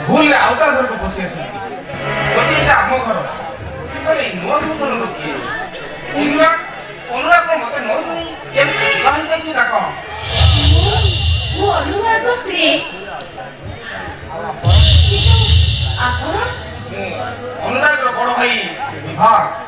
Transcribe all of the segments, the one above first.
भूल आउ का घर को बसी आसी जदि एटा आम घर अरे नो दूसर लोग के अनुराग को मते न सुनी केमति कहि जाई छी डाको वो अनुराग को स्त्री आपण अनुराग रो बड़ भाई विभाग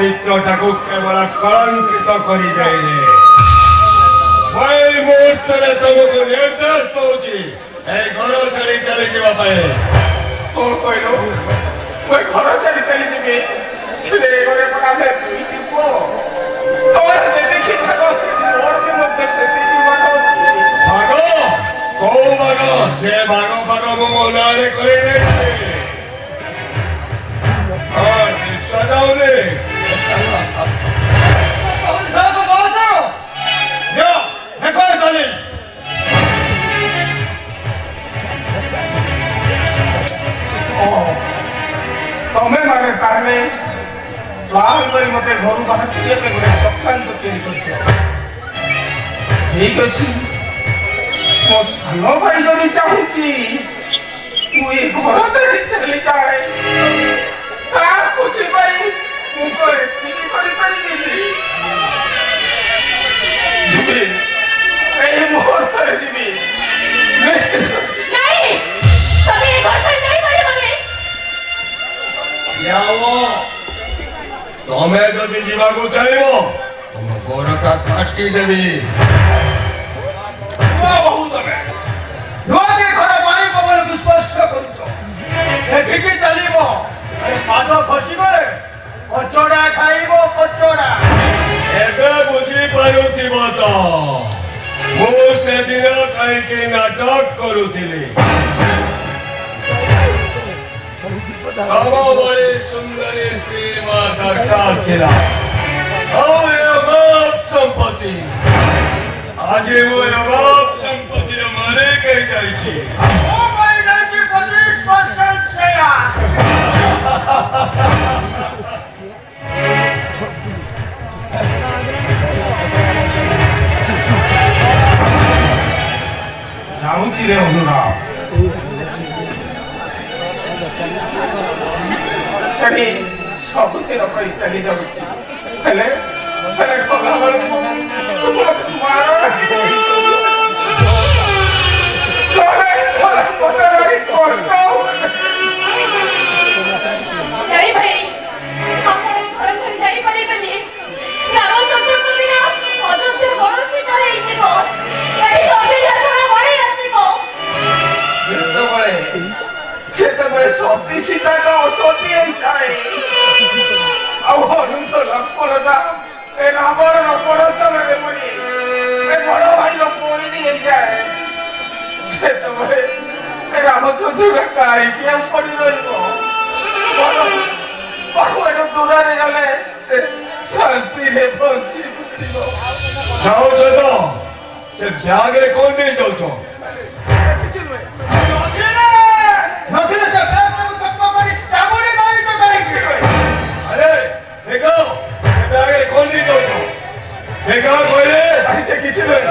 ଚରିତ୍ରଟାକୁ କେବଳ କଳଙ୍କିତ କରିଯାଏ। ଏଇ ମୁହୂର୍ତ୍ତରେ ତମକୁ ନିର୍ଦ୍ଦେଶ ଦଉଛି এই ଘର ଛାଡ଼ି ଚାଲିଯିବା ପାଇଁ। କଣ କହିଲୁ? ମୁଁ ଘର ଛାଡ଼ି ଚାଲିଯିବି। ଥିଲେ ଘରେ ଆମେ ଦୁଇଟି ପୁଅ। ତୋର ଯେତିକି ଭାଗ ଅଛି ମୋର ବି ମଧ୍ୟ ସେତିକି ଭାଗ ଅଛି। ଭାଗ? କୋଉ ଭାଗ? ସେ ଭାଗ ମୁଁ ମୋ ନାଁରେ କରି ନେଇଛି। ନିଶ୍ଚୟ ଯାଉନି। ତମେ ମାନେ ତାହେଲେ ପ୍ଲାନ୍ କରି ମତେ ଘରୁ ବାହାର କରିବା ପାଇଁ ଗୋଟେ ଚକ୍ରାନ୍ତ ତିଆରି କରିଛ। ଠିକ ଅଛି, ମୋ ସାନ ଭାଇ ଯଦି ଚାହୁଁଛି ମୁଁ ଏ ଘର ଛାଡ଼ି ଚାଲିଯାଏ, ତା ଖୁସି ପାଇଁ ମୁଁ ତ ଏତିକି କରିପାରିବିନି। ଯିବି, ଏଇ ମୁହୂର୍ତ୍ତରେ ଯିବି। ନିଶ୍ଚିତ ନାଇଁ, ତମେ ଏ ଘର ଛାଡ଼ି ଯାଇପାରିବନି। ତମେ ଯଦି ଯିବାକୁ ଚାହିଁବ ତମ ଗୋରଟା କାଟିଦେବି। ତମେ ନୂଆକି ଘର ପାଣି ପବନକୁ ସ୍ପର୍ଶ କରୁଛ। ଦେଖିକି ଚାଲିବ, ପାଦ ଖସିଗଲେ କଚଡ଼ା ଖାଇବ କଚଡ଼ା। ଏବେ ବୁଝିପାରୁଥିବ ତ ମୁଁ ସେଦିନ କାହିଁକି ନାଟକ କରୁଥିଲି। ତମ ଭଳି ସୁନ୍ଦରୀ ସ୍ତ୍ରୀ ମା ଦରକାର ଥିଲା। ଆଉ ଏ ଅଭାବ ସମ୍ପତ୍ତି, ଆଜି ମୁଁ ଅଭାବ ସମ୍ପତ୍ତିର ମାଲିକ ହେଇଯାଇଛି। ଯାଉଛି ରେ ଅନୁରାଗ, ସେଠି ସବୁଥିର କହି ଚାଲି ଯାଉଛି। ହେଲେ ଗଲାବେଳକୁ ନାଇଁ ଭାଇ, ଆପଣ ଏ ଘର ଛାଡ଼ି ଯାଇପାରିବେନି। ରାମଚନ୍ଦ୍ରଙ୍କ ବିନା ଅଯୋଧ୍ୟା କଳୁଷିତ ହେଇଯିବ। ଏଠି ଅବିନାଶର ବଢ଼ି ଆସିବ। ଯେତେବେଳେ ସତୀ ସୀତାଟା ଅସତୀ ହେଇଥାଏ, ଆଉ ହନୁଷ ଲକ୍ଷ୍ମଣଟା ଏ ରାବଣର ପରଚନରେ ପଡ଼ି ଏ ବଡ଼ ଭାଇର ପଇଡ଼ି ହେଇଯାଏ, ସେତେବେଳେ ରାମଚନ୍ଦ୍ର କାହିଁକି ଆଉ ପଡ଼ି ରହିବ? ଏଠୁ ଦୂରରେ ଗଲେ ଶାନ୍ତିରେ ବଞ୍ଚି ପାରିବ। ଯାଉଛ ତ ସେ ବ୍ୟାଗରେ କଣ ନେଇ ଯାଉଛ? କିଛି ନୁହେଁ, ନଥିଲେ ସେ ବ୍ୟାଗଟାକୁ ସଫା କରି ଚାମୁଡ଼ି ଧରିଛ କାହିଁକି? ଆରେ ଦେଖ ସେ ବ୍ୟାଗରେ କଣ ନେଇ ଯାଉଛ? ଦେଖ କହିଲେ ସେ କିଛି ନୁହେଁ।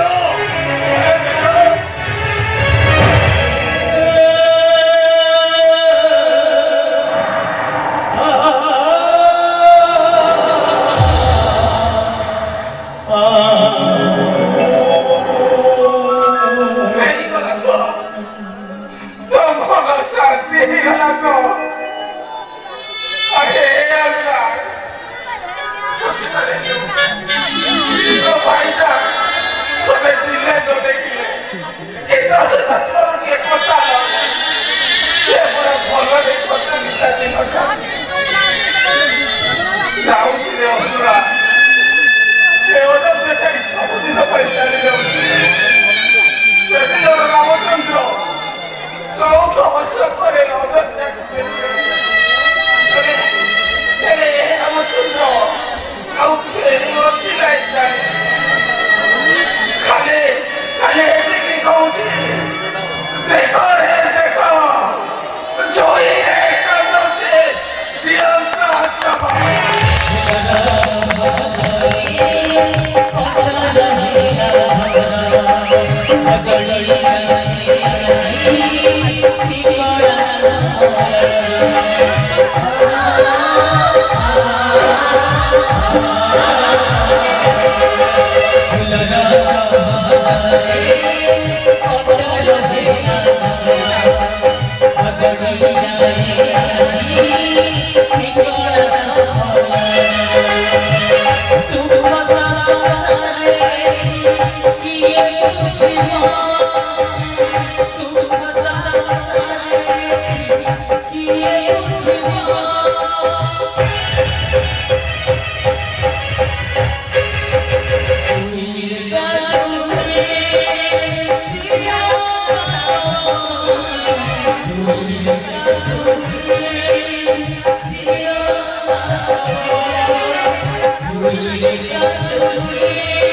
Thank you.